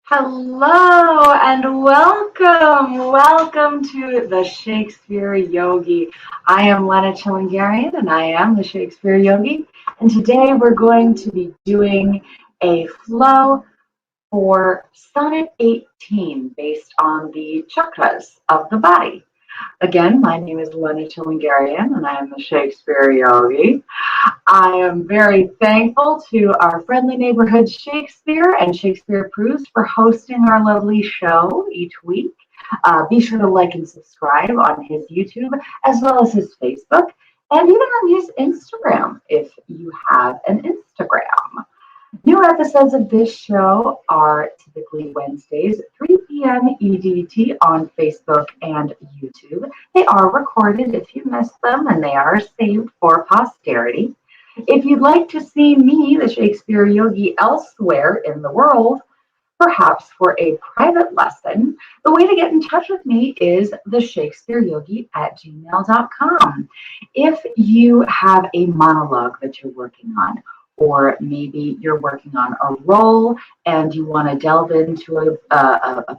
Hello and welcome. Welcome to the Shakespeare Yogi. I am Lèna Chilingerian and I am the Shakespeare Yogi. And today we're going to be doing a flow for Sonnet 18 based on the chakras of the body. Again, my name is Lèna Chilingerian and I am the Shakespeare Yogi. I am very thankful to our friendly neighborhood Shakespeare and Shakespeare Proofs for hosting our lovely show each week. Be sure to like and subscribe on his YouTube as well as his Facebook and even on his Instagram if you have an Instagram. New episodes of this show are typically Wednesdays at 3 p.m. EDT on Facebook and YouTube. They are recorded if you missed them, and they are saved for posterity. If you'd like to see me, the Shakespeare Yogi, elsewhere in the world, perhaps for a private lesson, the way to get in touch with me is theshakespeareyogi@gmail.com. If you have a monologue that you're working on, or maybe you're working on a role and you want to delve into a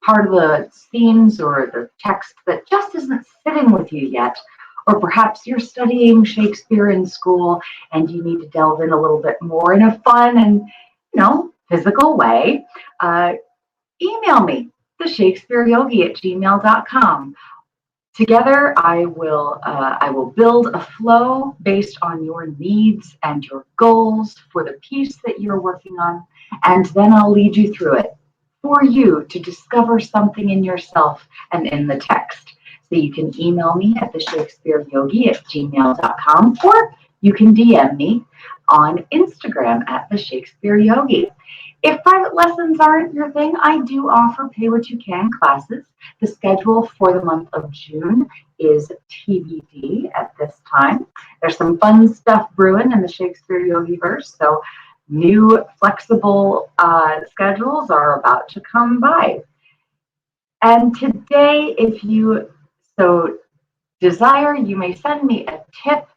part of the scenes or the text that just isn't sitting with you yet, or perhaps you're studying Shakespeare in school and you need to delve in a little bit more in a fun and, physical way, email me, theshakespeareyogi@gmail.com. Together, I will build a flow based on your needs and your goals for the piece that you're working on, and then I'll lead you through it for you to discover something in yourself and in the text. So you can email me at theshakespeareyogi@gmail.com, or you can DM me on Instagram at theshakespeareyogi. If private lessons aren't your thing, I do offer pay what you can classes. The schedule for the month of June is TBD at this time. There's some fun stuff brewing in the Shakespeare Yogi verse, so new flexible schedules are about to come by. And today, if you so desire, you may send me a tip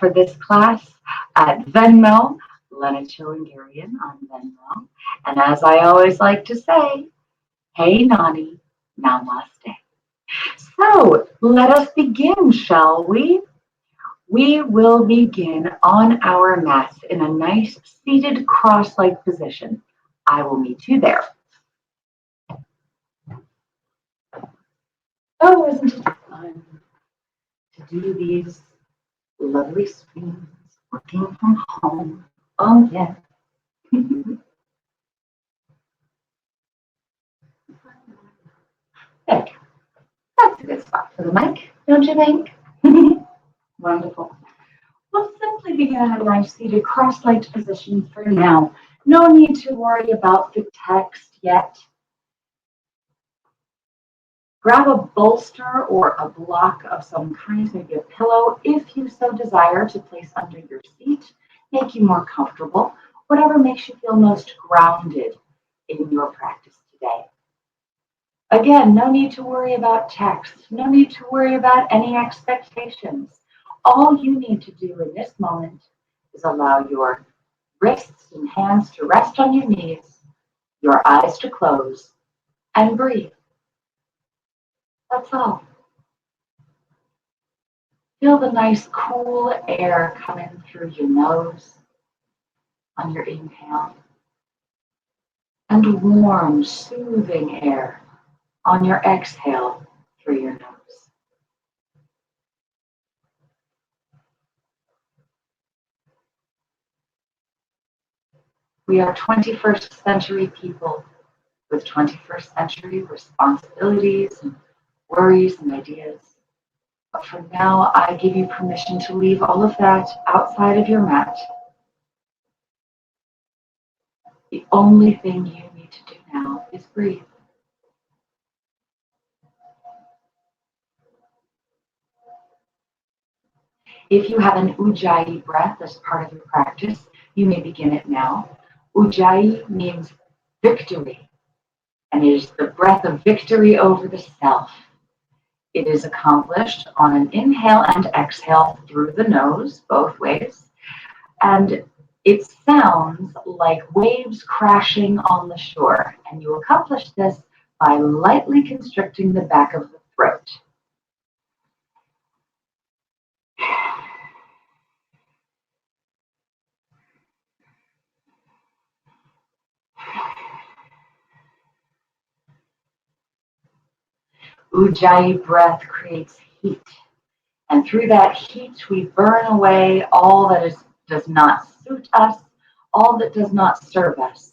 for this class at Venmo, Lèna Chilingerian on Venmo. And as I always like to say, hey Nani, namaste. So let us begin, shall we? We will begin on our mat in a nice seated cross-like position. I will meet you there. Oh, isn't it fun to do these lovely streams working from home? Oh, yeah. There. That's a good spot for the mic, don't you think? Wonderful. We'll simply begin in a nice seated cross-legged position for now. No need to worry about the text yet. Grab a bolster or a block of some kind, maybe a pillow, if you so desire, to place under your seat, make you more comfortable, whatever makes you feel most grounded in your practice today. Again, no need to worry about text, no need to worry about any expectations. All you need to do in this moment is allow your wrists and hands to rest on your knees, your eyes to close, and breathe. That's all. Feel the nice cool air coming through your nose on your inhale, and warm, soothing air on your exhale through your nose. We are 21st century people with 21st century responsibilities and worries and ideas. But for now, I give you permission to leave all of that outside of your mat. The only thing you need to do now is breathe. If you have an Ujjayi breath as part of your practice, you may begin it now. Ujjayi means victory, and it is the breath of victory over the self. It is accomplished on an inhale and exhale through the nose, both ways, and it sounds like waves crashing on the shore, and you accomplish this by lightly constricting the back of the throat. Ujjayi Breath creates heat, and through that heat we burn away all that does not suit us, all that does not serve us,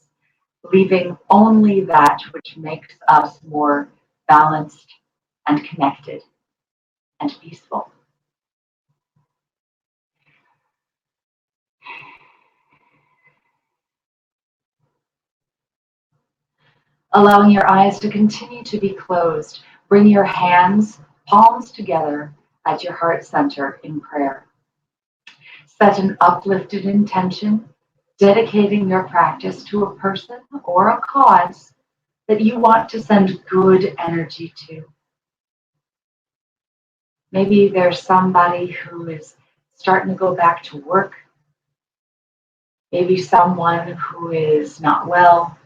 leaving only that which makes us more balanced and connected and peaceful. Allowing your eyes to continue to be closed, bring your hands, palms together at your heart center in prayer. Set an uplifted intention, dedicating your practice to a person or a cause that you want to send good energy to. Maybe there's somebody who is starting to go back to work. Maybe someone who is not well.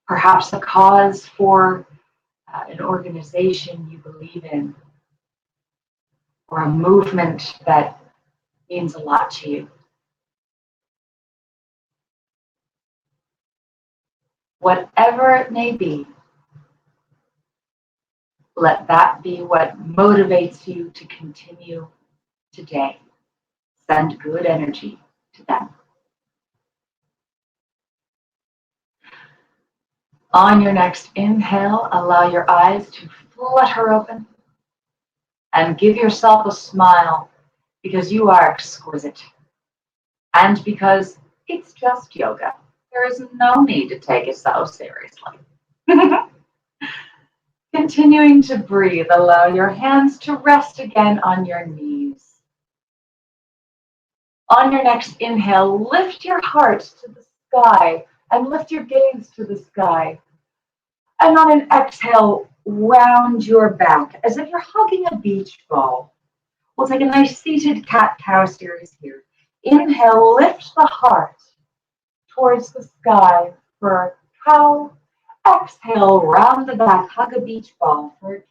Perhaps a cause for an organization you believe in, or a movement that means a lot to you. Whatever it may be, let that be what motivates you to continue today. Send good energy to them. On your next inhale, allow your eyes to flutter open and give yourself a smile, because you are exquisite and because it's just yoga. There is no need to take it so seriously. Continuing to breathe, allow your hands to rest again on your knees. On your next inhale, lift your heart to the sky and lift your gaze to the sky. And on an exhale, round your back as if you're hugging a beach ball. We'll take a nice seated cat-cow series here. Inhale, lift the heart towards the sky for cow. Exhale, round the back, hug a beach ball for a cat.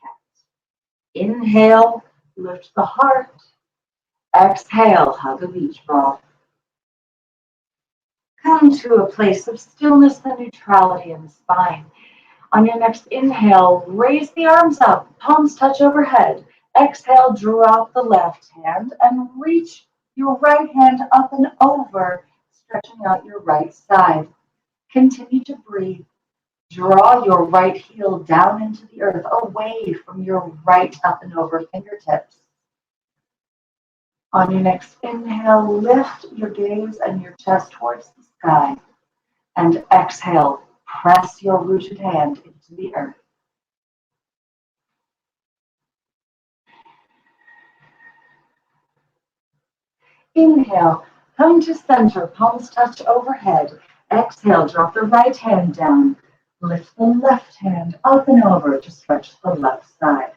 Inhale, lift the heart. Exhale, hug a beach ball. Come to a place of stillness and neutrality in the spine. On your next inhale, raise the arms up, palms touch overhead. Exhale, drop the left hand and reach your right hand up and over, stretching out your right side. Continue to breathe. Draw your right heel down into the earth, away from your right up and over fingertips. On your next inhale, lift your gaze and your chest towards the sky. And exhale, press your rooted hand into the earth. Inhale, come to center, palms touch overhead. Exhale, drop the right hand down. Lift the left hand up and over to stretch the left side.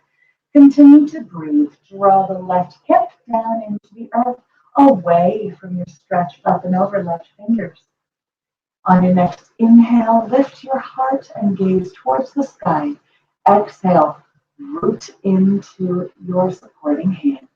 Continue to breathe. Draw the left hip down into the earth, away from your stretched up and over left fingers. On your next inhale, lift your heart and gaze towards the sky. Exhale, root into your supporting hand.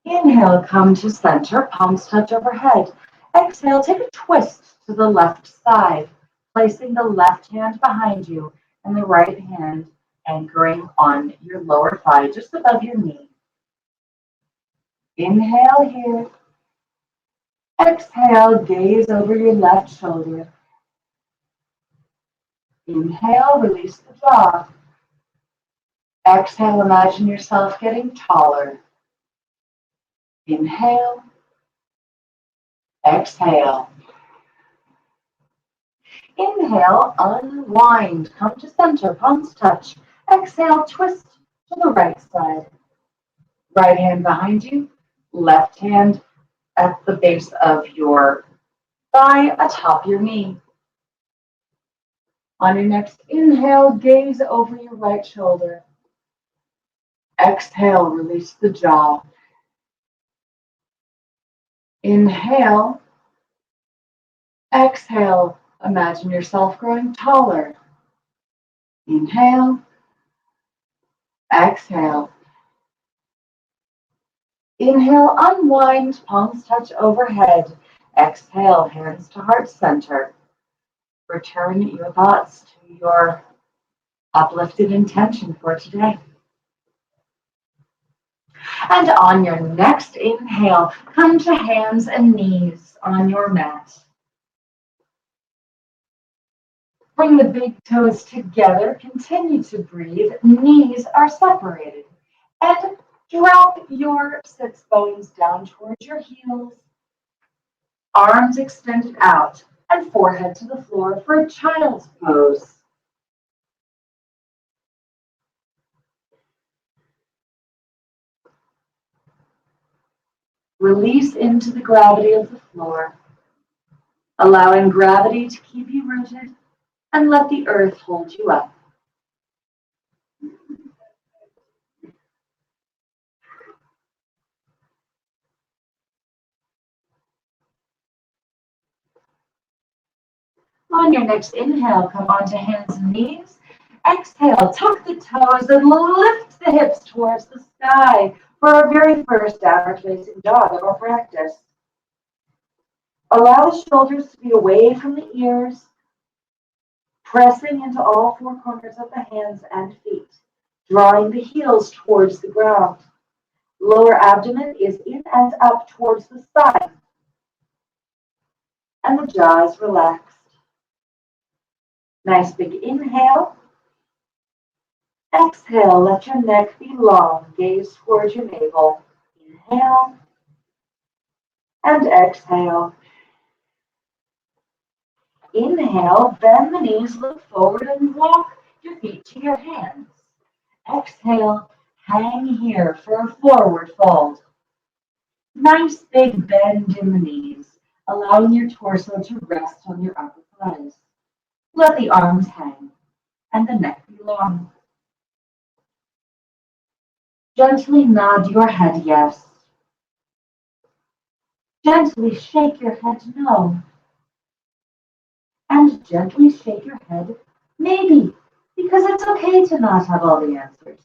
Inhale, come to center, palms touch overhead. Exhale, take a twist to the left side, placing the left hand behind you and the right hand anchoring on your lower thigh, just above your knee. Inhale here. Exhale, gaze over your left shoulder. Inhale, release the jaw. Exhale, imagine yourself getting taller. Inhale. Exhale. Inhale, unwind, come to center, palms touch. Exhale, twist to the right side. Right hand behind you, left hand at the base of your thigh, atop your knee. On your next inhale, gaze over your right shoulder. Exhale, release the jaw. Inhale. Exhale, imagine yourself growing taller. Inhale. Exhale. Inhale, unwind, palms touch overhead. Exhale, hands to heart center. Return your thoughts to your uplifted intention for today. And on your next inhale, come to hands and knees on your mat. Bring the big toes together, continue to breathe, knees are separated. And drop your sits bones down towards your heels, arms extended out, and forehead to the floor for a child's pose. Release into the gravity of the floor, allowing gravity to keep you rooted and let the earth hold you up. On your next inhale, come onto hands and knees. Exhale, tuck the toes and lift the hips towards the sky for our very first downward facing dog of our practice. Allow the shoulders to be away from the ears, pressing into all four corners of the hands and feet, drawing the heels towards the ground. Lower abdomen is in and up towards the spine, and the jaw is relaxed. Nice big inhale. Exhale, let your neck be long, gaze towards your navel. Inhale and exhale. Inhale, bend the knees, look forward and walk your feet to your hands. Exhale, hang here for a forward fold. Nice big bend in the knees, allowing your torso to rest on your upper thighs. Let the arms hang and the neck be long. Gently nod your head yes. Gently shake your head no. And gently shake your head maybe, because it's okay to not have all the answers.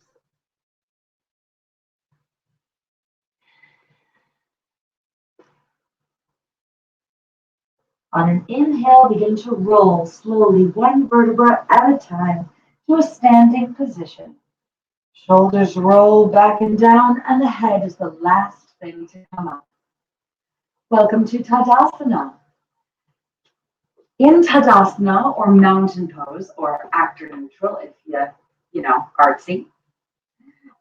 On an inhale, begin to roll slowly, one vertebra at a time, to a standing position. Shoulders roll back and down, and the head is the last thing to come up. Welcome to Tadasana. In Tadasana, or mountain pose, or actor neutral, if you know, artsy,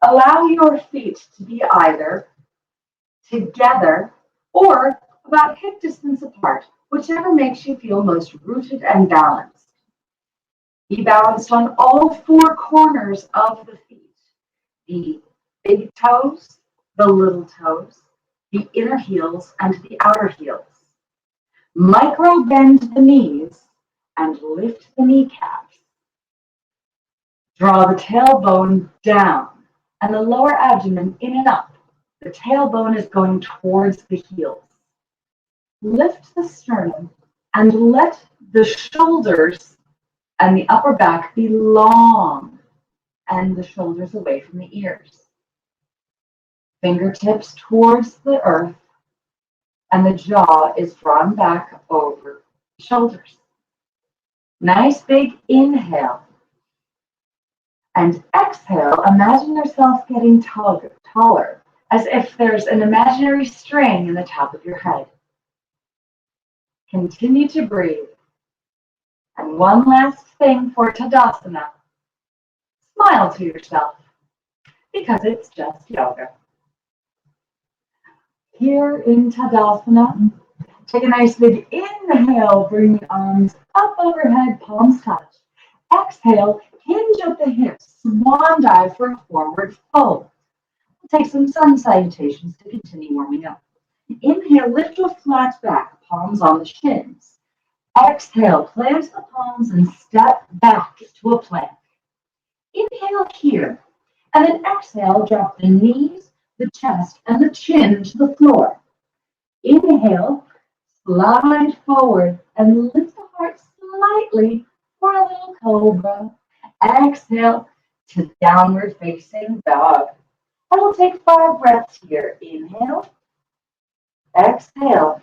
allow your feet to be either together or about hip distance apart, whichever makes you feel most rooted and balanced. Be balanced on all four corners of the feet, the big toes, the little toes, the inner heels, and the outer heels. Micro bend the knees and lift the kneecaps. Draw the tailbone down and the lower abdomen in and up. The tailbone is going towards the heels. Lift the sternum and let the shoulders and the upper back be long and the shoulders away from the ears. Fingertips towards the earth and the jaw is drawn back over the shoulders. Nice big inhale. And exhale, imagine yourself getting taller, as if there's an imaginary string in the top of your head. Continue to breathe. And one last thing for Tadasana. Smile to yourself, because it's just yoga. Here in Tadasana, take a nice big inhale, bring the arms up overhead, palms touch. Exhale, hinge at the hips, swan dive for a forward fold. We'll take some sun salutations to continue warming up. Inhale, lift your flat back, palms on the shins. Exhale, plant the palms and step back to a plank. Inhale here. And then exhale, drop the knees, the chest, and the chin to the floor. Inhale, slide forward and lift the heart slightly for a little cobra. Exhale to downward facing dog. And we'll take 5 breaths here. Inhale, exhale.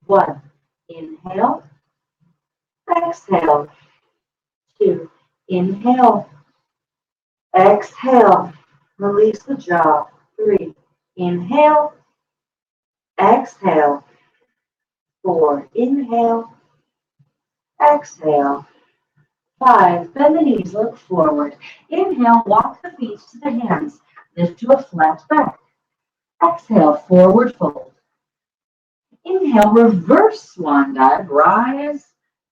1. Inhale, exhale. 2. Inhale, exhale. Release the jaw. 3. Inhale, exhale. 4. Inhale, exhale. 5. Bend the knees, look forward. Inhale, walk the feet to the hands. Lift to a flat back. Exhale, forward fold. Inhale, reverse swan dive. Rise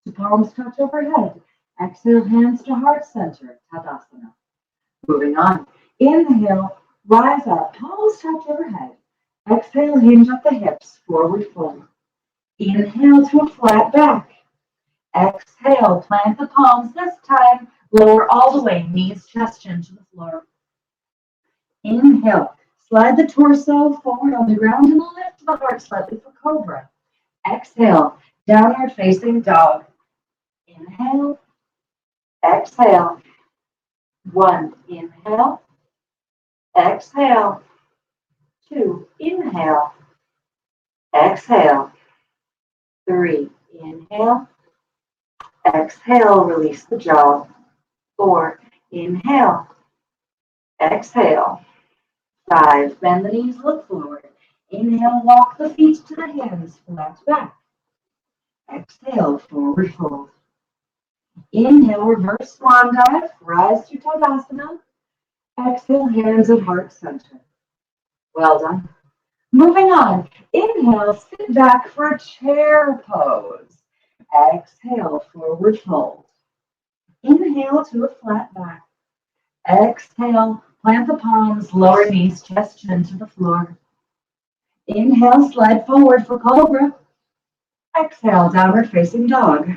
to palms touch overhead. Exhale, hands to heart center. Tadasana. Moving on. Inhale, rise up, palms touch overhead. Exhale, hinge at the hips, forward fold. Inhale to a flat back. Exhale, plant the palms. This time, lower all the way, knees, chest, chin to the floor. Inhale, slide the torso forward on the ground and lift the heart slightly for Cobra. Exhale, downward facing dog. Inhale, exhale. 1, inhale, exhale. 2, inhale, exhale. 3, inhale, exhale, release the jaw. 4, inhale, exhale. 5, bend the knees, look forward. Inhale, walk the feet to the hands, flat back. Exhale, forward fold. Inhale, reverse swan dive, rise to Tadasana. Exhale, hands at heart center. Well done. Moving on. Inhale, sit back for a chair pose. Exhale, forward fold. Inhale to a flat back. Exhale, plant the palms, lower knees, chest, chin to the floor. Inhale, slide forward for Cobra. Exhale, downward facing dog.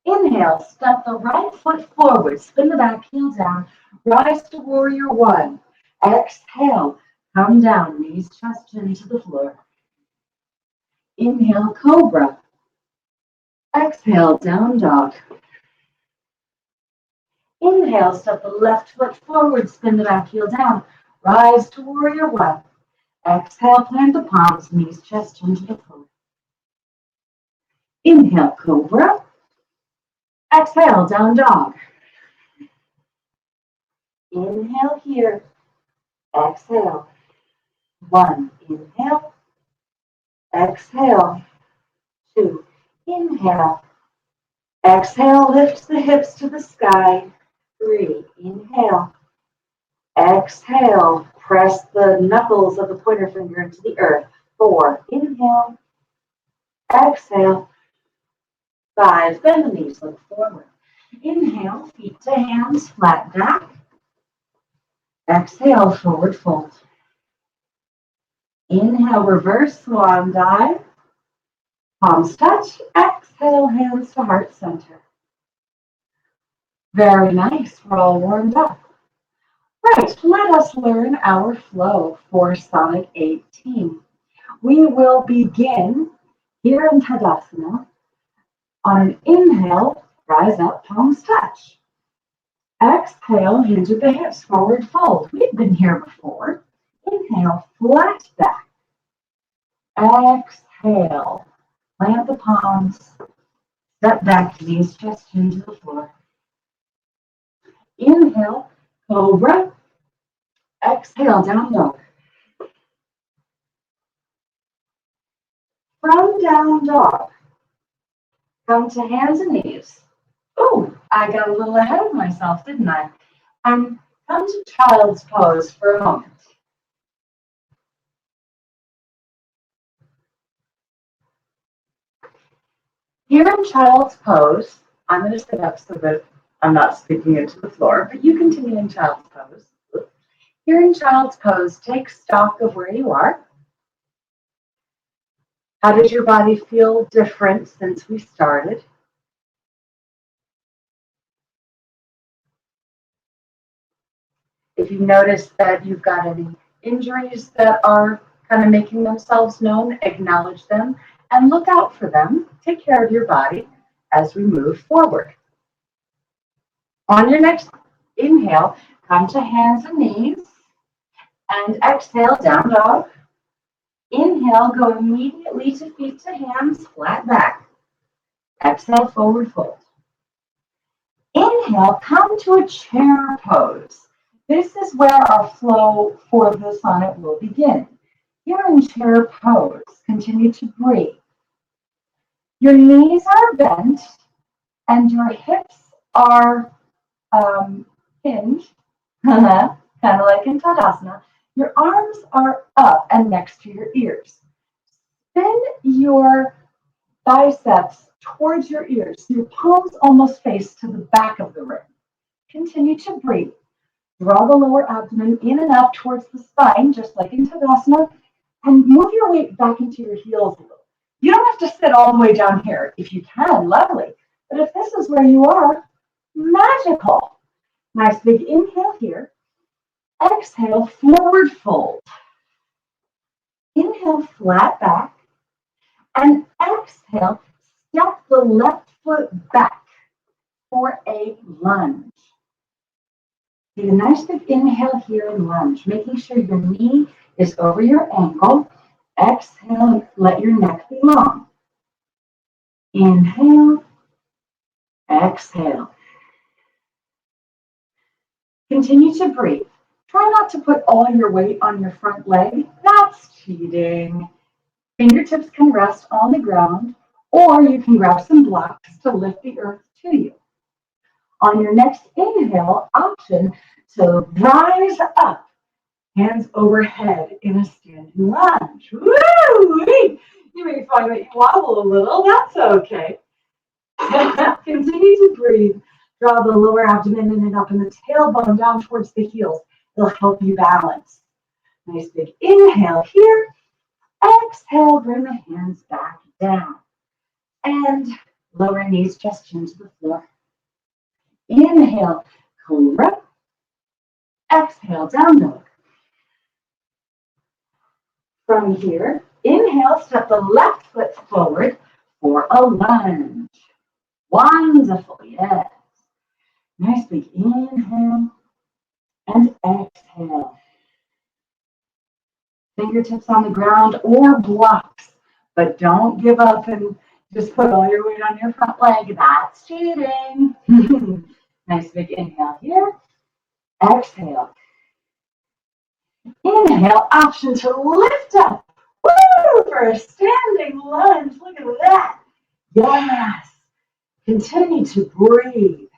Inhale, step the right foot forward, spin the back heel down, rise to warrior 1. Exhale, come down, knees, chest, chin to the floor. Inhale, Cobra. Exhale, down dog. Inhale, step the left foot forward, spin the back heel down, rise to warrior 1. Exhale, plant the palms, knees, chest, chin to the floor. Inhale, Cobra. Exhale, down dog. Inhale here. Exhale. 1, inhale. Exhale. 2, inhale. Exhale, lift the hips to the sky. 3, inhale. Exhale, press the knuckles of the pointer finger into the earth. 4, inhale. Exhale. 5, bend the knees, look forward. Inhale, feet to hands, flat back. Exhale, forward fold. Inhale, reverse swan dive. Palms touch. Exhale, hands to heart center. Very nice. We're all warmed up. Right, let us learn our flow for Sonnet 18. We will begin here in Tadasana. On an inhale, rise up, palms touch. Exhale, hinge at the hips, forward fold. We've been here before. Inhale, flat back. Exhale, plant the palms, step back, knees, chest, chin to the floor. Inhale, Cobra. Exhale, down dog. From down dog, come to hands and knees. Oh, I got a little ahead of myself, didn't I? Come to child's pose for a moment. Here in child's pose, I'm going to sit up so that I'm not speaking into the floor, but you continue in child's pose. Here in child's pose, take stock of where you are. How did your body feel different since we started? If you notice that you've got any injuries that are kind of making themselves known, acknowledge them and look out for them. Take care of your body as we move forward. On your next inhale, come to hands and knees and exhale, down dog. Inhale, go immediately to feet to hands, flat back. Exhale, forward fold. Inhale, come to a chair pose. This is where our flow for the sonnet will begin. You're in chair pose. Continue to breathe. Your knees are bent and your hips are hinged, kind of like in Tadasana. Your arms are up and next to your ears. Spin your biceps towards your ears. Your palms almost face to the back of the room. Continue to breathe. Draw the lower abdomen in and up towards the spine, just like in Tadasana, and move your weight back into your heels a little. You don't have to sit all the way down here. If you can, lovely. But if this is where you are, magical. Nice big inhale here. Exhale, forward fold. Inhale, flat back. And exhale, step the left foot back for a lunge. Take a nice big inhale here and lunge, making sure your knee is over your ankle. Exhale, let your neck be long. Inhale, exhale. Continue to breathe. Try not to put all your weight on your front leg. That's cheating. Fingertips can rest on the ground, or you can grab some blocks to lift the earth to you. On your next inhale, option to rise up, hands overhead in a standing lunge. Woo! You may find that you wobble a little. That's okay. Continue to breathe. Draw the lower abdomen in and up and the tailbone down towards the heels. It'll help you balance. Nice big inhale here. Exhale, bring the hands back down. And lower knees, chest, chin to the floor. Inhale, Cobra. Exhale, down dog. From here, inhale, step the left foot forward for a lunge. Wonderful, yes. Nice big inhale and exhale. Fingertips on the ground or blocks, but don't give up and just put all your weight on your front leg. That's cheating. Nice big inhale here. Exhale. Inhale, option to lift up. Woo! For a standing lunge. Look at that. Yes. Continue to breathe.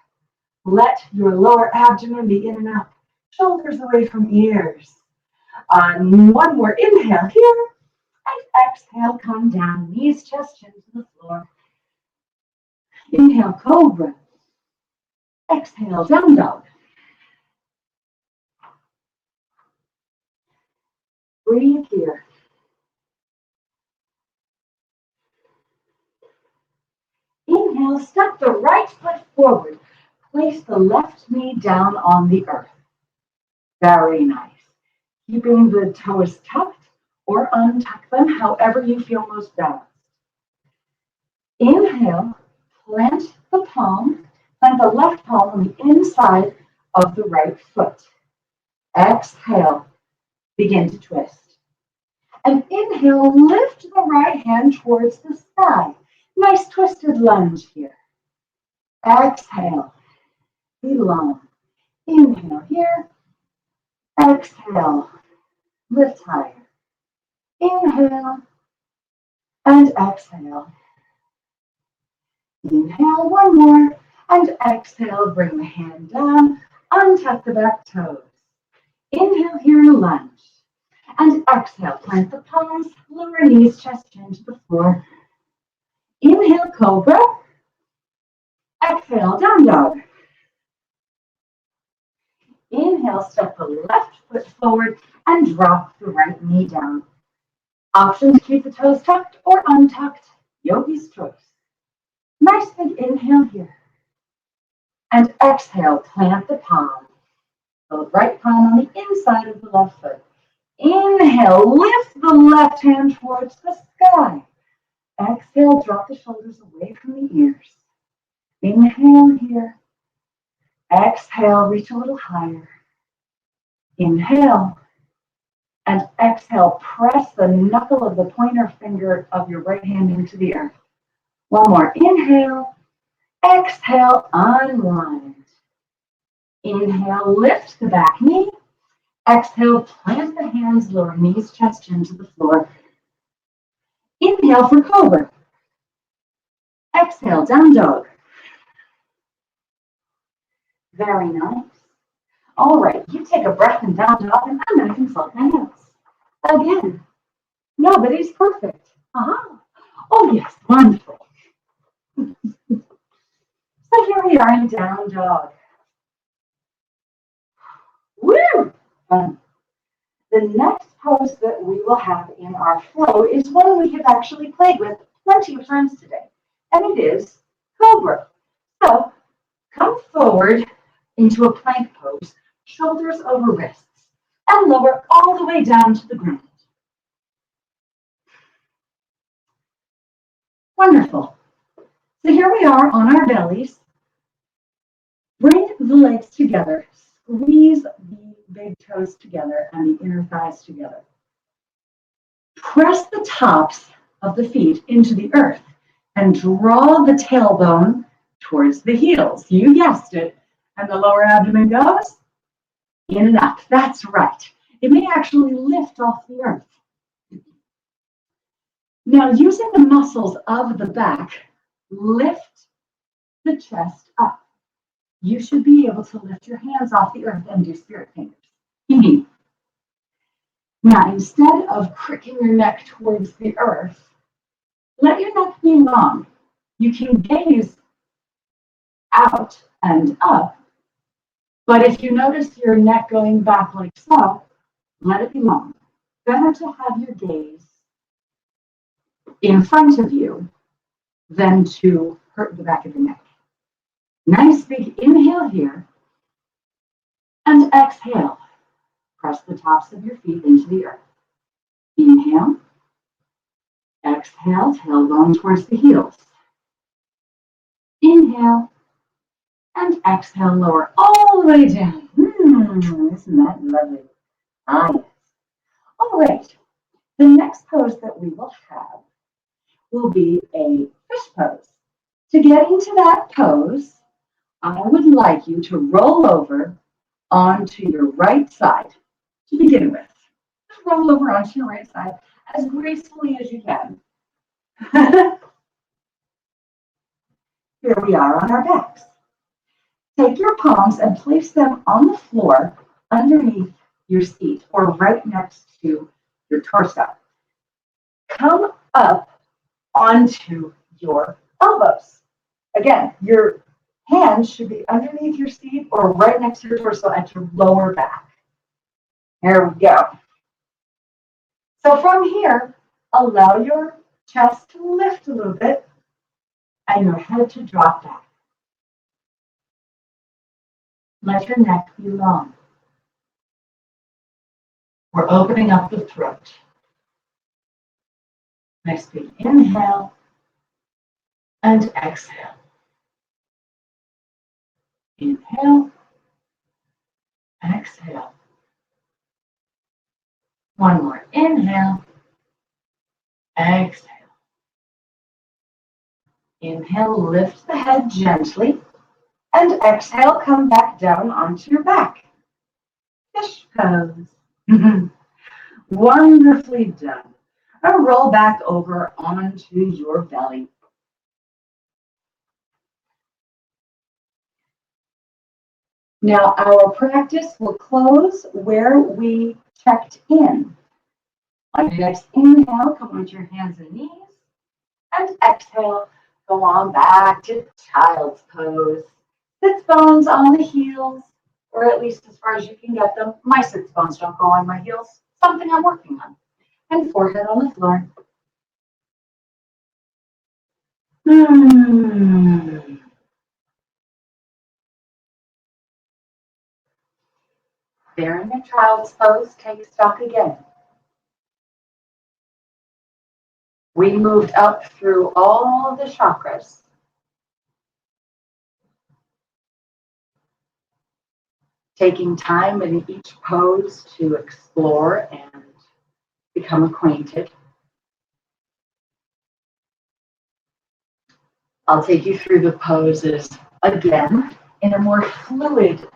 Let your lower abdomen be in and up. Shoulders away from ears. On one more inhale here. And exhale, come down. Knees, chest, chin to the floor. Inhale, Cobra. Exhale, down dog. Breathe here. Inhale, step the right foot forward. Place the left knee down on the earth. Very nice. Keeping the toes tucked or untuck them, however you feel most balanced. Inhale, plant the left palm on the inside of the right foot. Exhale, begin to twist. And inhale, lift the right hand towards the sky. Nice twisted lunge here. Exhale, be long. Inhale here. Exhale, lift higher. Inhale and exhale. Inhale, one more, and exhale, bring the hand down, untuck the back toes. Inhale here in a lunge. And exhale, plant the palms, lower knees, chest, chin to the floor. Inhale, Cobra. Exhale, down dog. Inhale, step the left foot forward and drop the right knee down. Option to keep the toes tucked or untucked, yogi's choice. Nice big inhale here. And exhale, plant the palm. The right palm on the inside of the left foot. Inhale, lift the left hand towards the sky. Exhale, drop the shoulders away from the ears. Inhale here. Exhale, reach a little higher. Inhale. And exhale, press the knuckle of the pointer finger of your right hand into the earth. One more. Inhale. Exhale, unwind. Inhale, lift the back knee. Exhale, plant the hands, lower knees, chest, chin to the floor. Inhale for Cobra. Exhale, down dog. Very nice. All right, you take a breath in down dog, and I'm going to consult my notes. Again, nobody's perfect. Oh, yes, wonderful. So here we are in down dog. Woo! The next pose that we will have in our flow is one we have actually played with plenty of times today, and it is Cobra. So come forward into a plank pose, shoulders over wrists, and lower all the way down to the ground. Wonderful. So here we are on our bellies. Bring the legs together. Squeeze the big toes together and the inner thighs together. Press the tops of the feet into the earth and draw the tailbone towards the heels. You guessed it. And the lower abdomen goes in and up. That's right. It may actually lift off the earth. Now, using the muscles of the back, lift the chest up. You should be able to lift your hands off the earth and do spirit fingers. Now, instead of cricking your neck towards the earth, let your neck be long. You can gaze out and up, but if you notice your neck going back like so, let it be long. Better to have your gaze in front of you than to hurt the back of your neck. Nice big inhale here, and exhale. Press the tops of your feet into the earth. Inhale. Exhale, tailbone towards the heels. Inhale. And exhale, lower all the way down. Isn't that lovely? Yes. All right. The next pose that we will have will be a fish pose. To get into that pose, I would like you to roll over onto your right side to begin with. Just roll over onto your right side as gracefully as you can. Here we are on our backs. Take your palms and place them on the floor underneath your seat or right next to your torso. Come up onto your elbows. Again, your hands should be underneath your seat or right next to your torso at your lower back. Here we go. So from here, allow your chest to lift a little bit and your head to drop back. Let your neck be long. We're opening up the throat. Nice big inhale and exhale. Inhale, exhale. One more. Inhale, exhale. Inhale, lift the head gently. And exhale, come back down onto your back. Fish pose. Wonderfully done. And roll back over onto your belly. Now our practice will close where we checked in. On your next inhale, come onto your hands and knees. And exhale, go on back to child's pose. Sits bones on the heels, or at least as far as you can get them. My sits bones don't go on my heels. Something I'm working on. And forehead on the floor. There in your child's pose, take stock again. We moved up through all the chakras. Taking time in each pose to explore and become acquainted. I'll take you through the poses again in a more fluid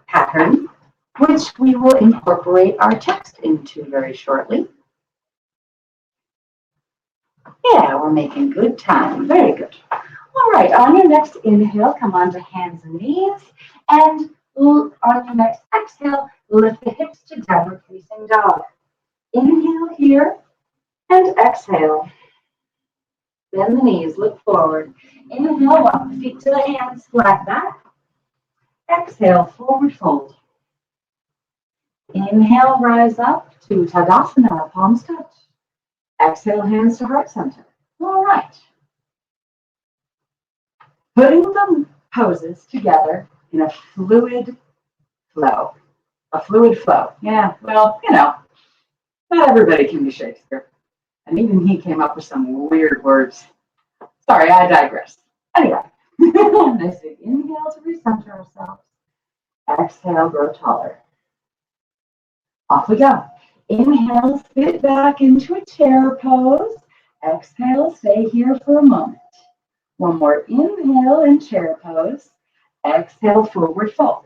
pattern, which we will incorporate our text into very shortly. Yeah, we're making good time. Very good. All right, on your next inhale, come onto hands and knees. And on your next exhale, lift the hips to downward facing dog. Inhale here and exhale. Bend the knees, look forward. Inhale, walk the feet to the hands, flat back. Exhale, forward fold. Inhale, rise up to Tadasana, palms touch. Exhale, hands to heart center. All right. Putting the poses together in a fluid flow. A fluid flow. Yeah, well, not everybody can be Shakespeare. And even he came up with some weird words. Sorry, I digress. Anyway, nice big inhale to recenter ourselves. Exhale, grow taller. Off we go. Inhale, sit back into a chair pose. Exhale, stay here for a moment. One more inhale in chair pose. Exhale, forward fold.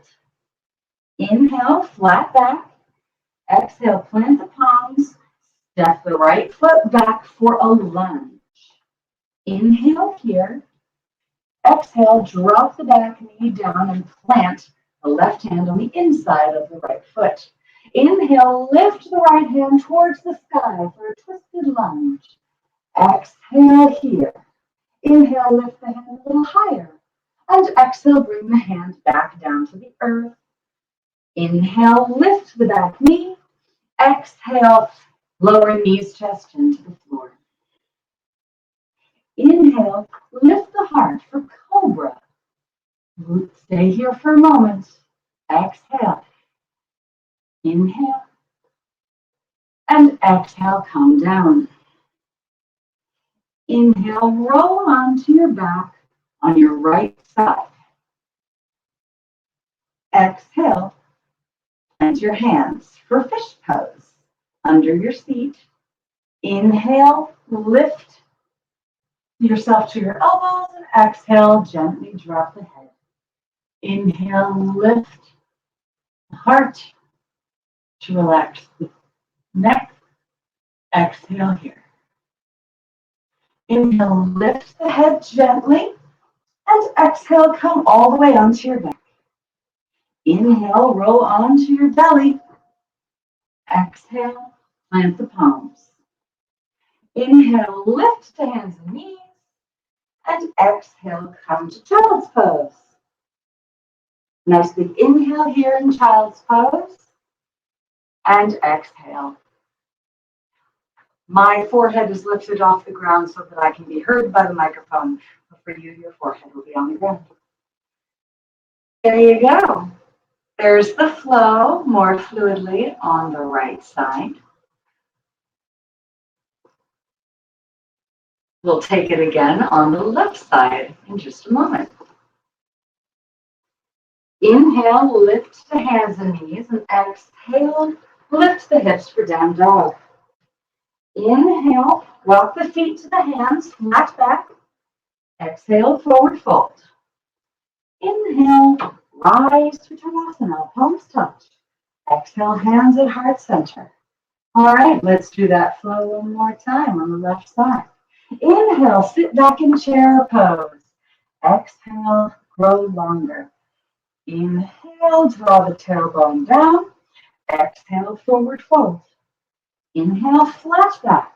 Inhale, flat back. Exhale, plant the palms. Step the right foot back for a lunge. Inhale here. Exhale, drop the back knee down and plant the left hand on the inside of the right foot. Inhale, lift the right hand towards the sky for a twisted lunge. Exhale here. Inhale, lift the hand a little higher. And exhale, bring the hand back down to the earth. Inhale, lift the back knee. Exhale, lower knees, chest into the floor. Inhale, lift the heart for Cobra. Stay here for a moment. Exhale. Inhale. And exhale, come down. Inhale, roll onto your back on your right side. Exhale, plant your hands for fish pose under your seat. Inhale, lift yourself to your elbows, and exhale, gently drop the head. Inhale, lift the heart to relax the neck. Exhale here. Inhale, lift the head gently, and exhale, come all the way onto your back. Inhale, roll onto your belly. Exhale, plant the palms. Inhale, lift the hands and knees, and exhale, come to child's pose. Nice big inhale here in child's pose, and exhale. My forehead is lifted off the ground so that I can be heard by the microphone, but for you, your forehead will be on the ground. There you go. There's the flow more fluidly on the right side. We'll take it again on the left side in just a moment. Inhale, lift the hands and knees, and exhale, lift the hips for down dog. Inhale, walk the feet to the hands, flat back. Exhale, forward fold. Inhale, rise to Tadasana, palms touch. Exhale, hands at heart center. All right, let's do that flow one more time on the left side. Inhale, sit back in chair pose. Exhale, grow longer. Inhale, draw the tailbone down. Exhale, forward fold. Inhale, flat back.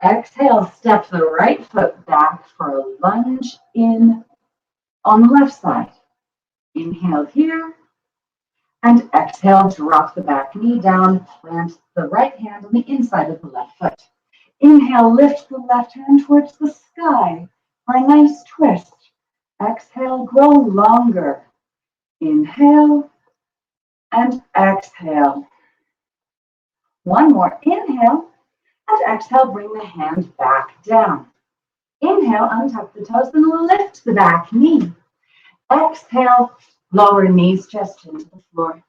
Exhale, step the right foot back for a lunge in on the left side. Inhale here. And exhale, drop the back knee down. Plant the right hand on the inside of the left foot. Inhale, lift the left hand towards the sky for a nice twist. Exhale, grow longer. Inhale. and exhale. One more. Inhale and exhale. Bring the hand back down. Inhale, untuck the toes and lift the back knee. Exhale, lower knees, chest into the floor.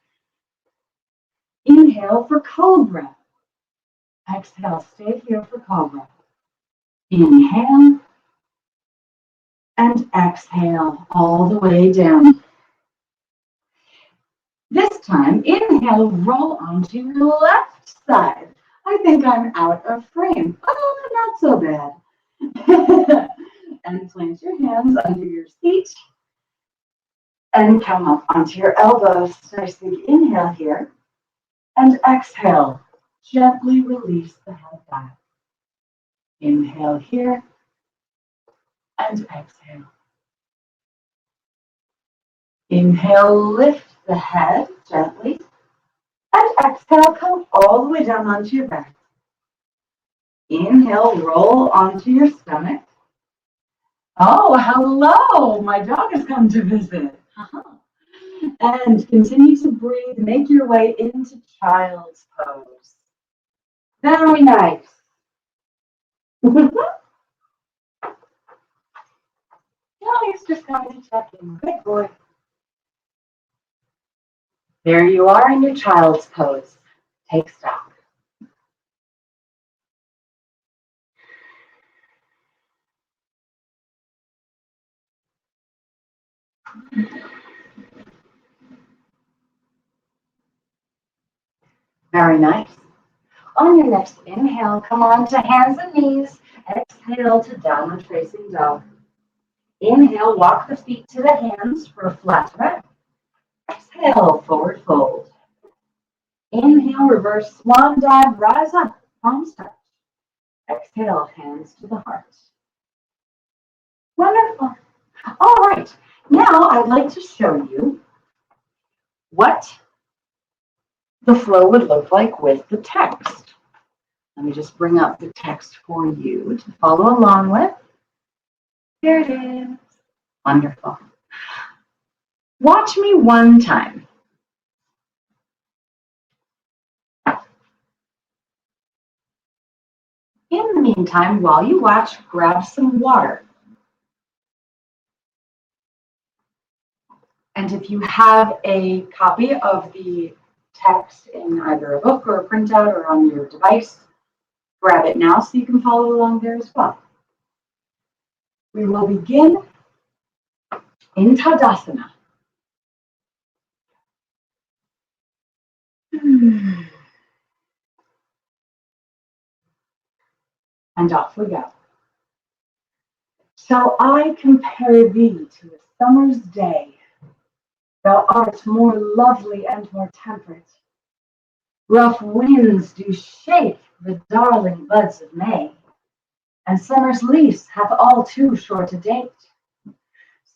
Inhale for Cobra. Exhale, stay here for Cobra. Inhale and exhale all the way down. This time, inhale, roll onto your left side. I think I'm out of frame. Oh, not so bad. And plant your hands under your seat and come up onto your elbows. Nice big inhale here. And exhale, gently release the head back. Inhale here and exhale. Inhale, lift the head gently. And exhale, come all the way down onto your back. Inhale, roll onto your stomach. Oh, hello, my dog has come to visit. And continue to breathe, make your way into child's pose. Very nice. No, he's just coming to check in. Good boy. There you are in your child's pose. Take stock. Very nice. On your next inhale, come on to hands and knees. Exhale to downward facing dog. Inhale, walk the feet to the hands for a flat back. Exhale, forward fold. Inhale, reverse swan dive, rise up, palms touch. Exhale, hands to the heart. Wonderful. All right, now I'd like to show you what the flow would look like with the text. Let me just bring up the text for you to follow along with. Here it is. Wonderful. Watch me one time. In the meantime, while you watch, grab some water. And if you have a copy of the text in either a book or a printout or on your device, grab it now so you can follow along there as well. We will begin in Tadasana. And off we go. Shall I compare thee to a summer's day? Thou art more lovely and more temperate. Rough winds do shake the darling buds of May, and summer's lease hath all too short a date.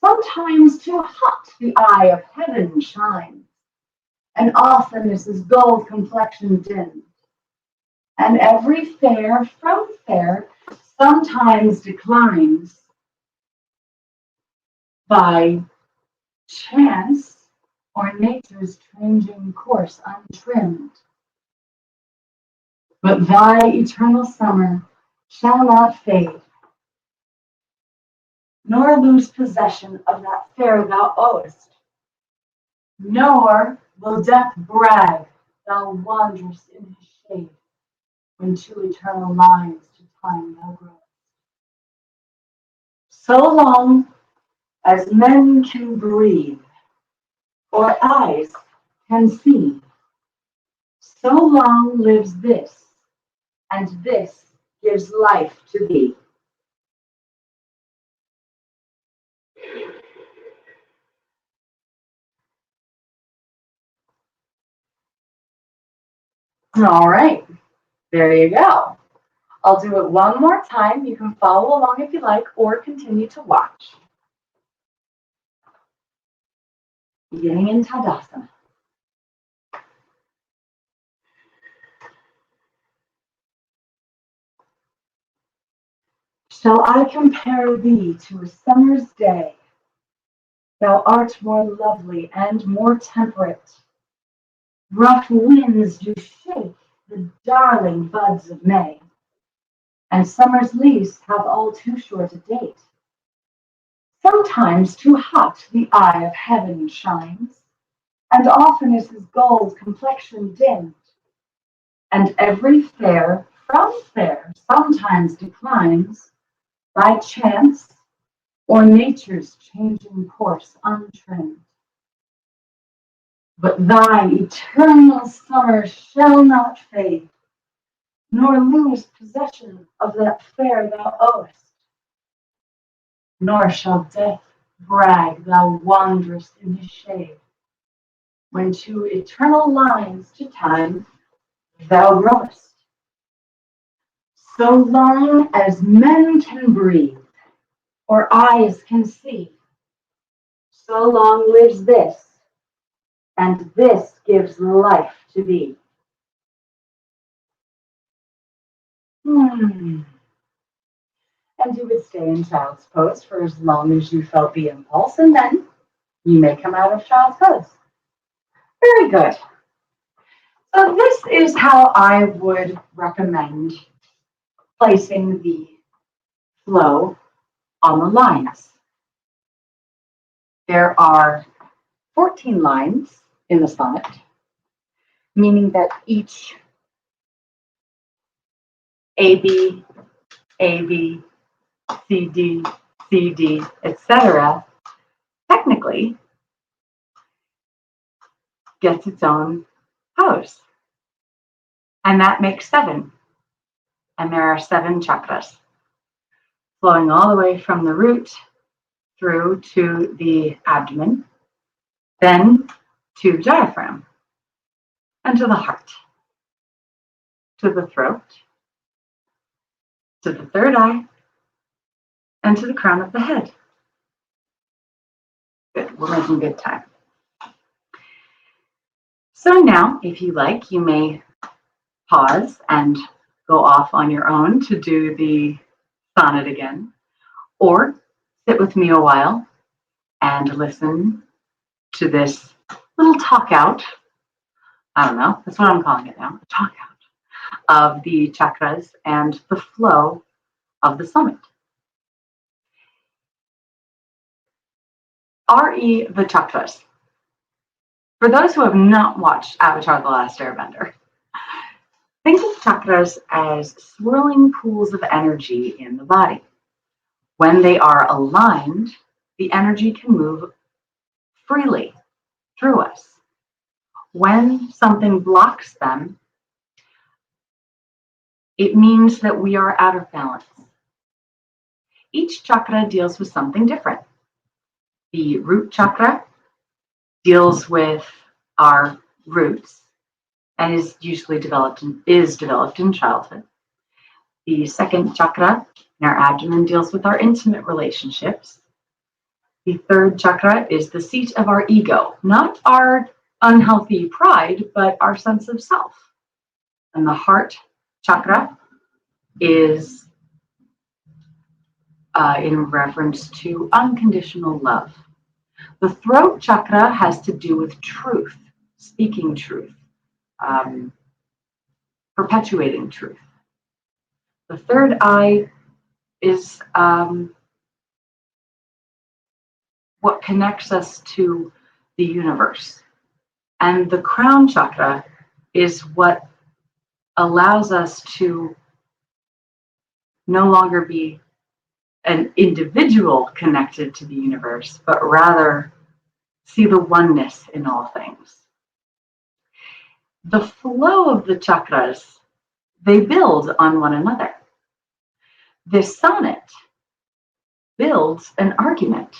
Sometimes too hot the eye of heaven shines, and often is his gold complexion dimmed. And every fair from fair sometimes declines by chance or nature's changing course untrimmed. But thy eternal summer shall not fade, nor lose possession of that fair thou owest, nor will death brag thou wanderest in his shade, when to eternal lines to time thou growest. So long as men can breathe, or eyes can see, so long lives this, and this gives life to thee. All right, there you go. I'll do it one more time. You can follow along if you like, or continue to watch. Beginning in Tadasana. Shall I compare thee to a summer's day? Thou art more lovely and more temperate. Rough winds do shake the darling buds of May, and summer's lease hath all too short a date. Sometimes too hot the eye of heaven shines, and often is his gold complexion dimmed, and every fair from fair sometimes declines, by chance or nature's changing course untrimmed. But thy eternal summer shall not fade, nor lose possession of that fair thou owest, nor shall death brag thou wanderest in his shade, when to eternal lines to time thou growest. So long as men can breathe, or eyes can see, so long lives this, and this gives life to thee. And you would stay in child's pose for as long as you felt the impulse, and then you may come out of child's pose. Very good. So this is how I would recommend placing the flow on the lines. There are 14 lines in the sonnet, meaning that each AB, AB, CD, CD, etc. technically gets its own pose. And that makes 7. And there are 7 chakras flowing all the way from the root through to the abdomen, then to the diaphragm, and to the heart, to the throat, to the third eye, and to the crown of the head. Good, we're making good time. So now, if you like, you may pause and go off on your own to do the sonnet again, or sit with me a while and listen to this little talk out. I don't know, that's what I'm calling it now, a talk out of the chakras and the flow of the sonnet. RE the chakras. For those who have not watched Avatar: The Last Airbender, think of chakras as swirling pools of energy in the body. When they are aligned, the energy can move freely through us. When something blocks them, it means that we are out of balance. Each chakra deals with something different. The root chakra deals with our roots and is usually developed in childhood. The second chakra in our abdomen deals with our intimate relationships. The third chakra is the seat of our ego, not our unhealthy pride, but our sense of self. And the heart chakra is in reference to unconditional love. The throat chakra has to do with truth, speaking truth, perpetuating truth. The third eye is what connects us to the universe. And the crown chakra is what allows us to no longer be an individual connected to the universe, but rather see the oneness in all things. The flow of the chakras, they build on one another. This sonnet builds an argument.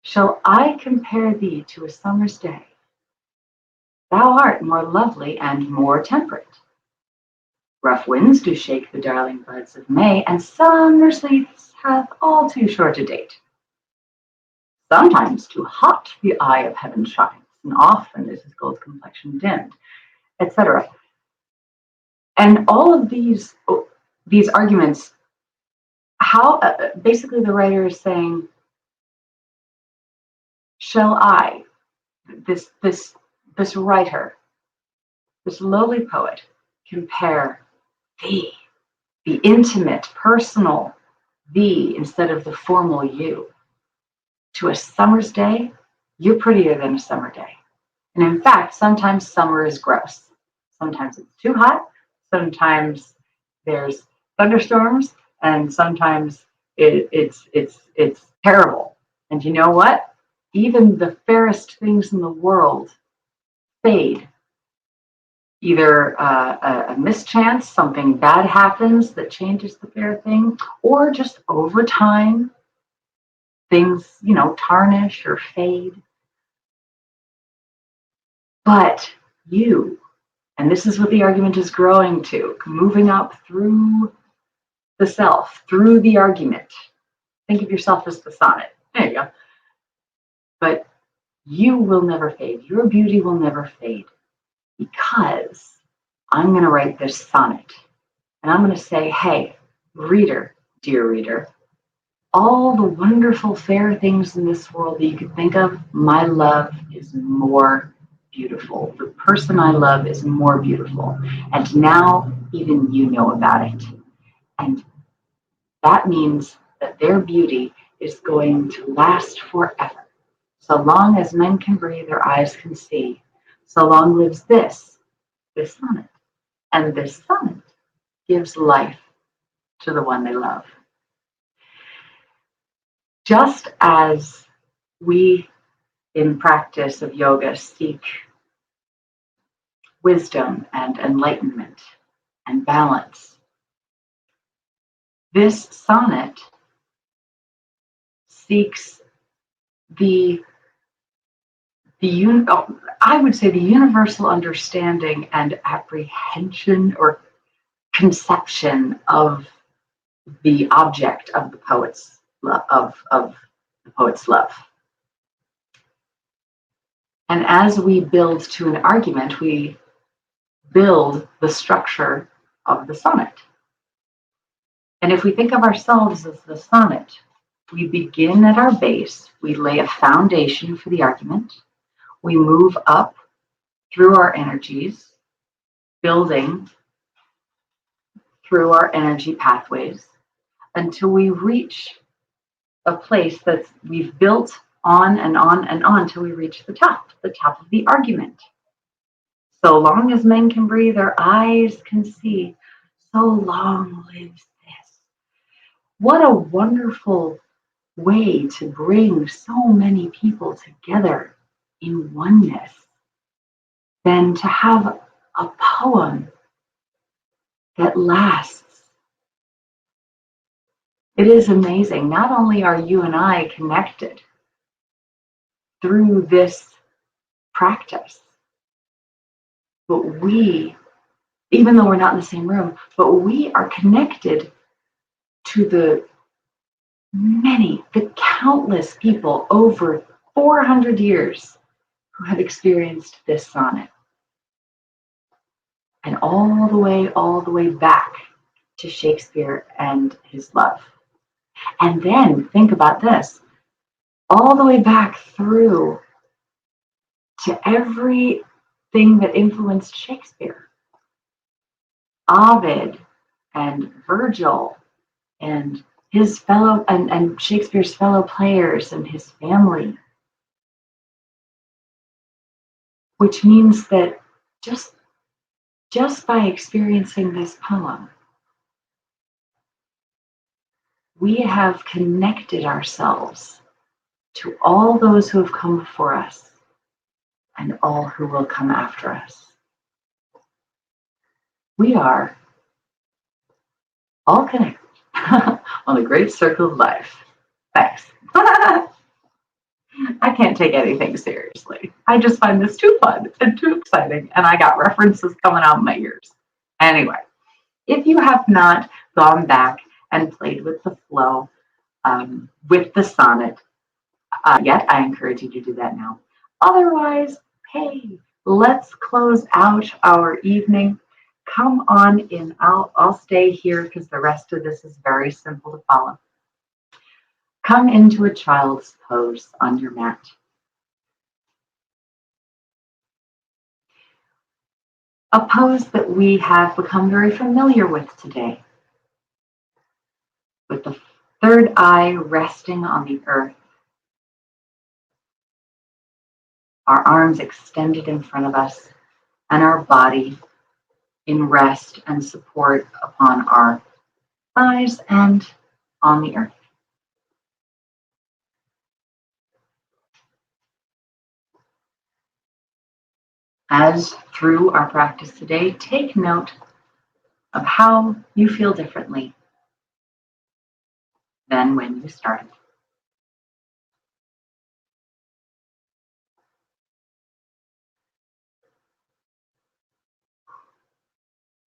Shall I compare thee to a summer's day? Thou art more lovely and more temperate. Rough winds do shake the darling buds of May, and summer's lease hath all too short a date. Sometimes too hot the eye of heaven shines, and often is his gold complexion dimmed, etc. And all of these arguments, how basically the writer is saying, shall I, this this writer, this lowly poet, compare thee, the intimate, personal thee instead of the formal you, to a summer's day. You're prettier than a summer day. And in fact, sometimes summer is gross. Sometimes it's too hot. Sometimes there's thunderstorms, and sometimes it's terrible. And you know what? Even the fairest things in the world fade. Either a mischance, something bad happens that changes the fair thing, or just over time, things, tarnish or fade. But you, and this is what the argument is growing to, moving up through the self, through the argument. Think of yourself as the sonnet. There you go. But you will never fade. Your beauty will never fade, because I'm going to write this sonnet. And I'm going to say, hey, reader, dear reader, all the wonderful, fair things in this world that you could think of, my love is more beautiful. The person I love is more beautiful. And now even you know about it. And that means that their beauty is going to last forever. So long as men can breathe, their eyes can see. So long lives this sonnet. And this sonnet gives life to the one they love. Just as we in practice of yoga seek wisdom and enlightenment and balance, this sonnet seeks I would say the universal understanding and apprehension or conception of the object of the poet's love, of the poet's love. And as we build to an argument, we build the structure of the sonnet. And if we think of ourselves as the sonnet, we begin at our base, we lay a foundation for the argument, we move up through our energies, building through our energy pathways until we reach a place that we've built on and on and on till we reach the top of the argument. So long as men can breathe, their eyes can see, so long lives this. What a wonderful way to bring so many people together in oneness than to have a poem that lasts. It is amazing. Not only are you and I connected through this practice, but we, even though we're not in the same room, but we are connected to the countless people over 400 years who have experienced this sonnet. And all the way back to Shakespeare and his love. And then think about this, all the way back through to everything that influenced Shakespeare. Ovid and Virgil and his fellow and Shakespeare's fellow players and his family. Which means that just by experiencing this poem, we have connected ourselves to all those who have come before us and all who will come after us. We are all connected on the great circle of life. Thanks. I can't take anything seriously. I just find this too fun and too exciting, and I got references coming out of my ears. Anyway, if you have not gone back and played with the flow, with the sonnet yet, I encourage you to do that now. Otherwise, hey, let's close out our evening. Come on in. I'll stay here because the rest of this is very simple to follow. Come into a child's pose on your mat. a pose that we have become very familiar with today, with the third eye resting on the earth, our arms extended in front of us, and our body in rest and support upon our thighs and on the earth. As through our practice today, take note of how you feel differently than when you started.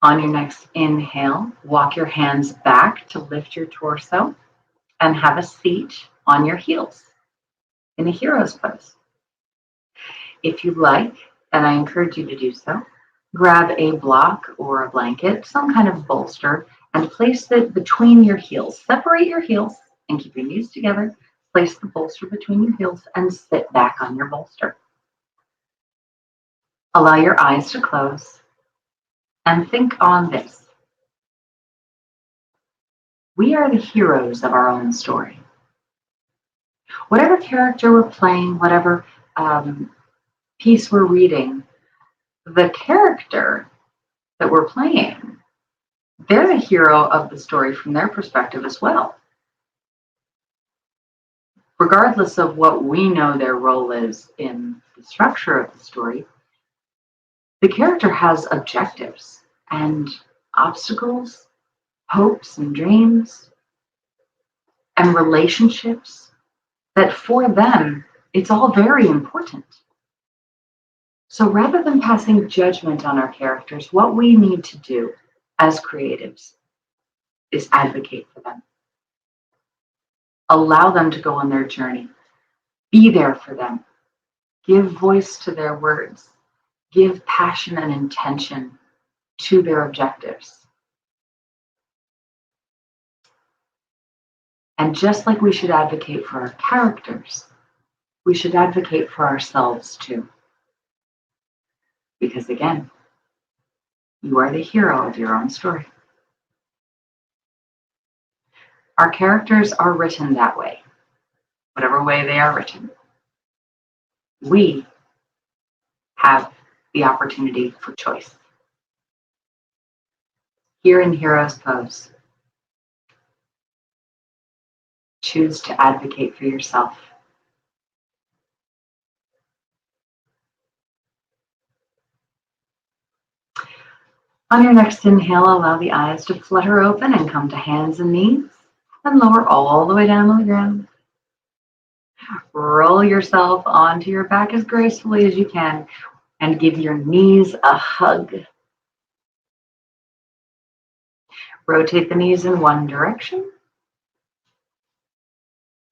On your next inhale, walk your hands back to lift your torso and have a seat on your heels in a hero's pose. If you like, and I encourage you to do so, grab a block or a blanket, some kind of bolster, and place it between your heels. Separate your heels and keep your knees together. Place the bolster between your heels and sit back on your bolster. Allow your eyes to close and think on this. We are the heroes of our own story. Whatever character we're playing, whatever piece we're reading, the character that we're playing, they're the hero of the story from their perspective as well. Regardless of what we know their role is in the structure of the story, the character has objectives and obstacles, hopes and dreams, and relationships that for them, it's all very important. So rather than passing judgment on our characters, what we need to do as creatives is advocate for them. Allow them to go on their journey. Be there for them. Give voice to their words. Give passion and intention to their objectives. And just like we should advocate for our characters, we should advocate for ourselves too. Because again, you are the hero of your own story. Our characters are written that way, whatever way they are written. We have the opportunity for choice. Here in Hero's Pose, choose to advocate for yourself. On your next inhale, allow the eyes to flutter open and come to hands and knees and lower all the way down to the ground. Roll yourself onto your back as gracefully as you can and give your knees a hug. Rotate the knees in one direction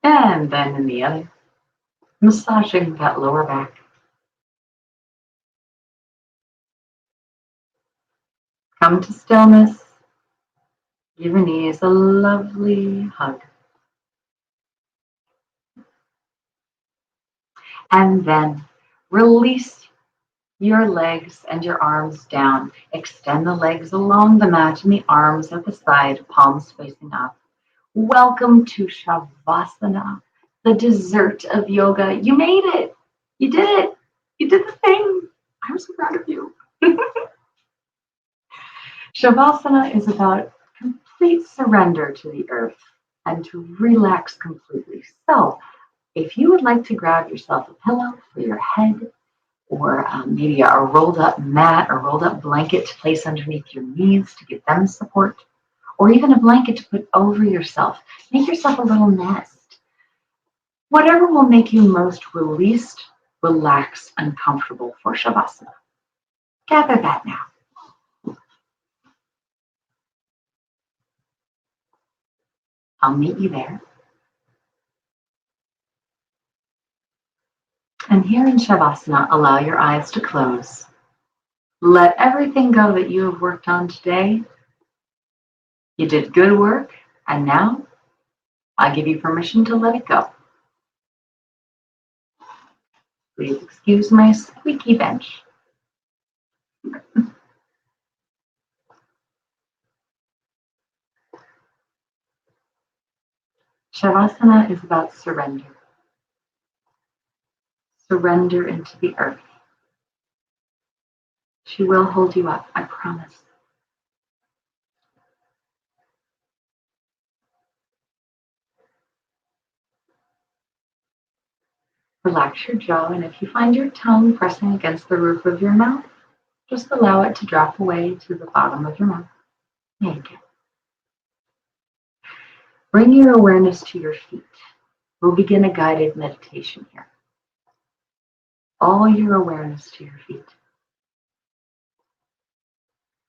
and then in the other, massaging that lower back. Come to stillness. Give your knees a lovely hug. And then release your legs and your arms down. Extend the legs along the mat and the arms at the side, palms facing up. Welcome to Shavasana, the dessert of yoga. You made it. You did it. You did the thing. I'm so proud of you. Shavasana is about complete surrender to the earth and to relax completely. So if you would like to grab yourself a pillow for your head, or maybe a rolled up mat or rolled up blanket to place underneath your knees to give them support, or even a blanket to put over yourself, make yourself a little nest. Whatever will make you most released, relaxed, and comfortable for Shavasana. Gather that now. I'll meet you there. And here in Shavasana, allow your eyes to close. Let everything go that you have worked on today. You did good work, and now I give you permission to let it go. Please excuse my squeaky bench. Shavasana is about surrender. Surrender into the earth. She will hold you up, I promise. Relax your jaw, and if you find your tongue pressing against the roof of your mouth, just allow it to drop away to the bottom of your mouth. There you go. Bring your awareness to your feet. We'll begin a guided meditation here. All your awareness to your feet.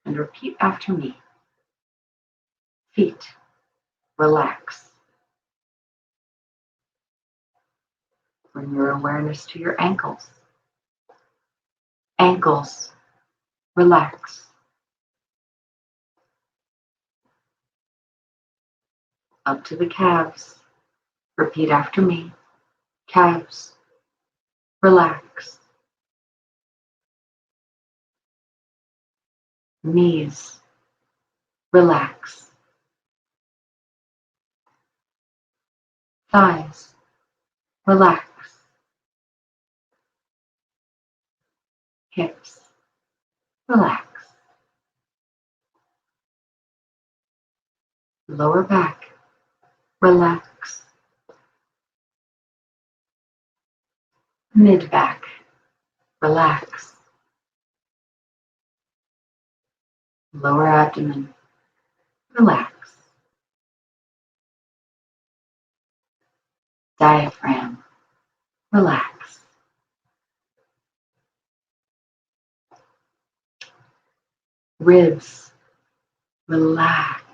And repeat after me. Feet, relax. Bring your awareness to your ankles. Ankles, relax. Up to the calves. Repeat after me. Calves, relax. Knees, relax. Thighs, relax. Hips, relax. Lower back, relax. Mid back, relax. Lower abdomen, relax. Diaphragm, relax. Ribs, relax.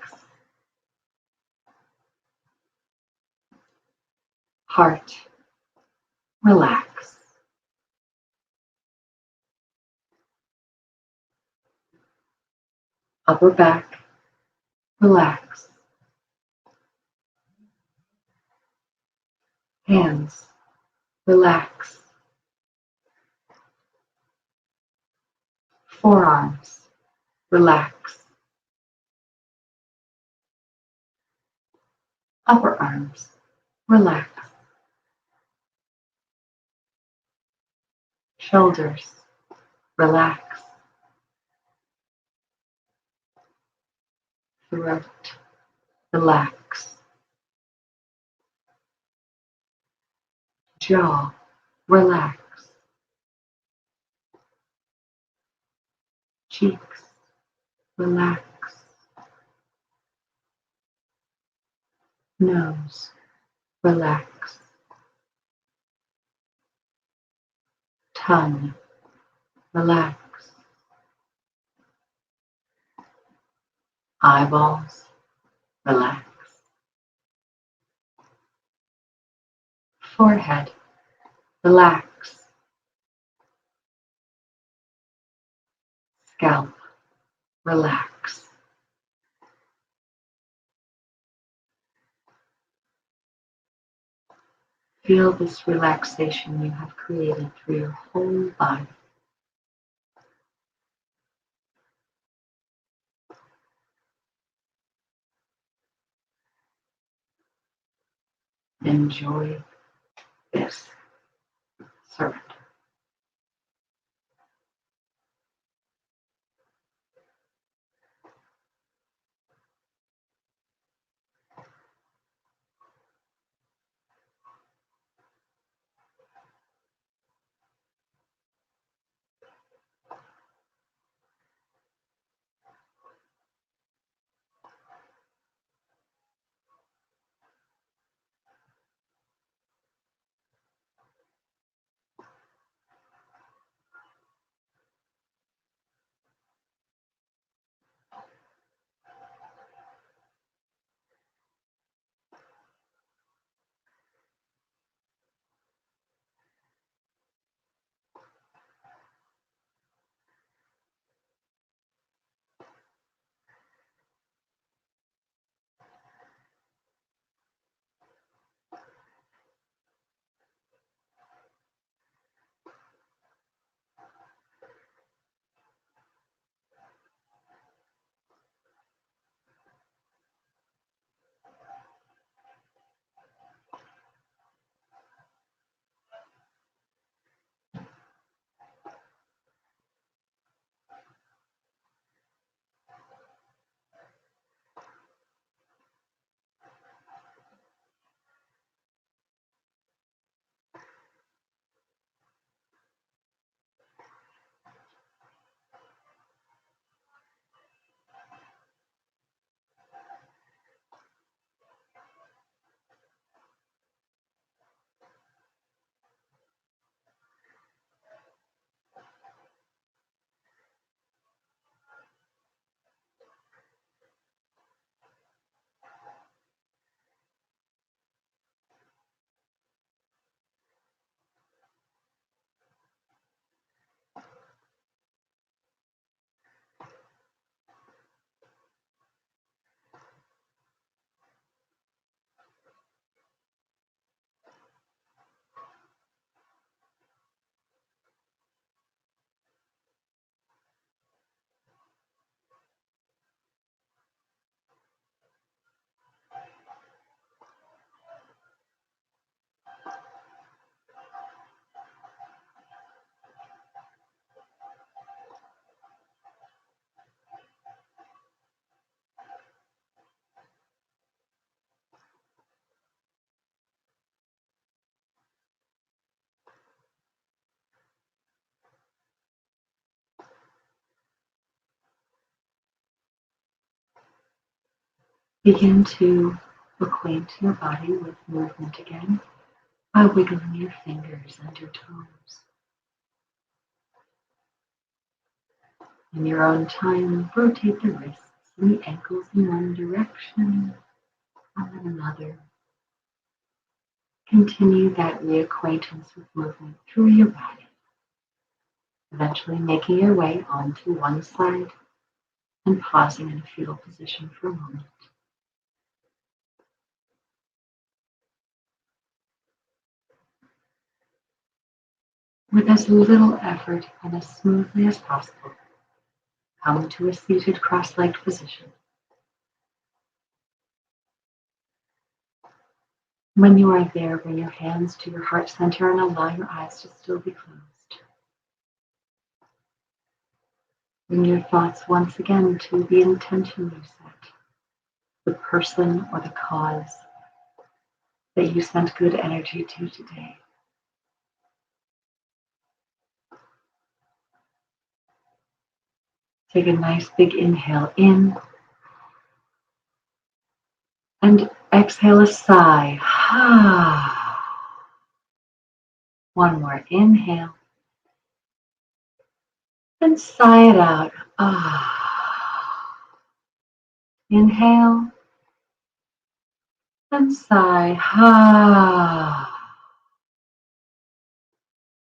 Heart, relax. Upper back, relax. Hands, relax. Forearms, relax. Upper arms, relax. Shoulders, relax. Throat, relax. Jaw, relax. Cheeks, relax. Nose, relax. Tongue, relax. Eyeballs, relax. Forehead, relax. Scalp, relax. Feel this relaxation you have created through your whole body. Enjoy this surrender. Begin to acquaint your body with movement again by wiggling your fingers and your toes. In your own time, rotate the wrists and the ankles in one direction and then another. Continue that reacquaintance with movement through your body, eventually making your way onto one side and pausing in a fetal position for a moment. With as little effort and as smoothly as possible, come to a seated cross-legged position. When you are there, bring your hands to your heart center and allow your eyes to still be closed. Bring your thoughts once again to the intention you set, the person or the cause that you sent good energy to today. Take a nice big inhale in and exhale a sigh. One more inhale and sigh it out. Inhale and sigh.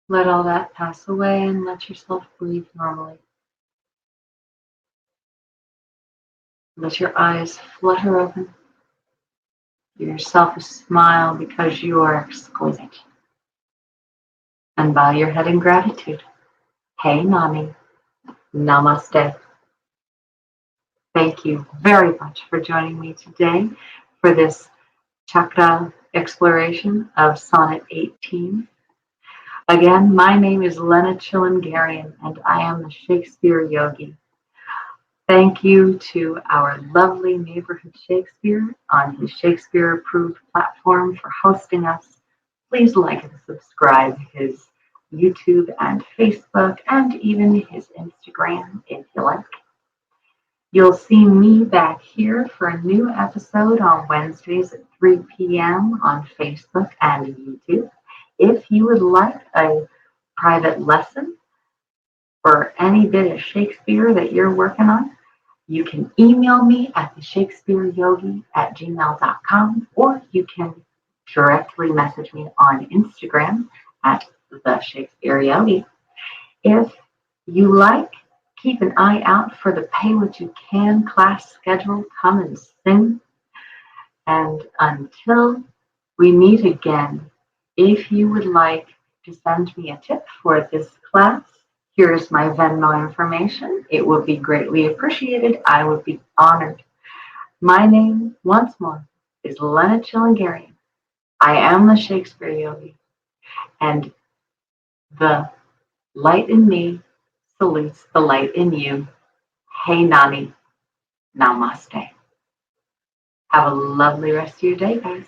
Let all that pass away and let yourself breathe normally. Let your eyes flutter open. Give yourself a smile because you are exquisite. And bow your head in gratitude. Hey Nani, Namaste. Thank you very much for joining me today for this chakra exploration of Sonnet 18. Again, my name is Lèna Chilingerian and I am the Shakespeare Yogi. Thank you to our lovely neighborhood Shakespeare on his Shakespeare approved platform for hosting us. Please like and subscribe his YouTube and Facebook and even his Instagram if you like. You'll see me back here for a new episode on Wednesdays at 3 p.m. on Facebook and YouTube. If you would like a private lesson for any bit of Shakespeare that you're working on, you can email me at theshakespeareyogi@gmail.com, or you can directly message me on Instagram at the Shakespeare Yogi. If you like, keep an eye out for the Pay What You Can class schedule coming soon. And until we meet again, if you would like to send me a tip for this class, here's my Venmo information. It would be greatly appreciated. I would be honored. My name, once more, is Lèna Chilingerian. I am the Shakespeare Yogi, and the light in me salutes the light in you. Hey Nani, Namaste. Have a lovely rest of your day, guys.